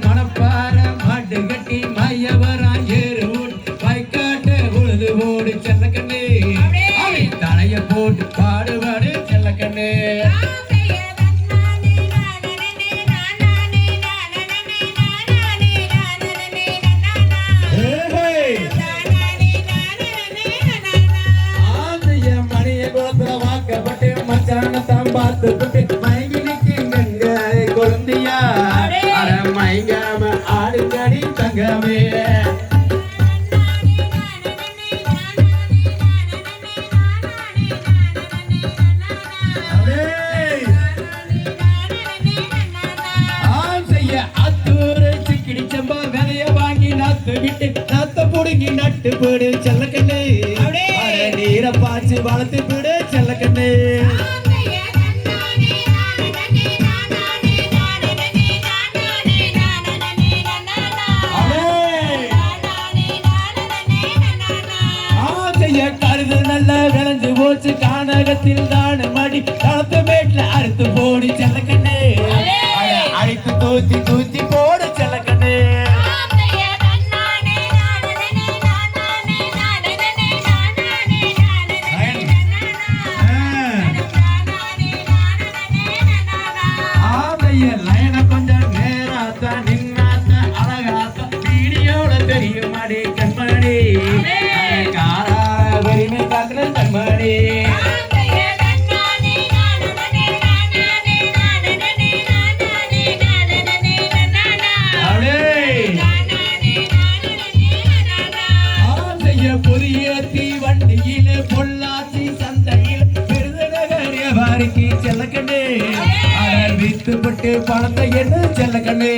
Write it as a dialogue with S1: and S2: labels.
S1: மணப்பார மாட்டு கட்டி மையவரான் ஏறு வைக்காட்டு உழுது ஓடு செல்லக்கண்ணு தலைய போட்டு பாடுபாடு செல்லக்கண்ணு மணிய குளத்துல வாக்கப்பட்டு மச்சானத்தான் பார்த்து மைகினுக்கு கங்க குழந்தையா மைங்காம ஆடுங்கடி தங்கமே நாத்த புடுங்கி நட்டு போடு செல்லக்கண்ணு நீரை பாய்ச்சி வளர்த்து போடு செல்லக்கண்ணு கருது நல்லா விளைஞ்சு போச்சு கானகத்தில் தானு மடி களத்து மேட்ல அறுத்து போடு செல்லக்கண்ணு அழைத்து தூத்தி தூத்தி போடு செல்லக்கண்ணு லைன கொஞ்சம் நேராத்தான் நின்னாத்தான் அழகாத்தான் வீடியோட தெரியும் அடி கண்மணி காரா வரிமை காக்குற கண்மணி பொறியேத்தி வண்டியில பொள்ளாச்சி சந்தையில் விருதுநகர் வியாபாரிக்கு செல்லக்கண்ணு வித்துப்பட்டு பணத்தை என்ன செல்லக்கண்ணு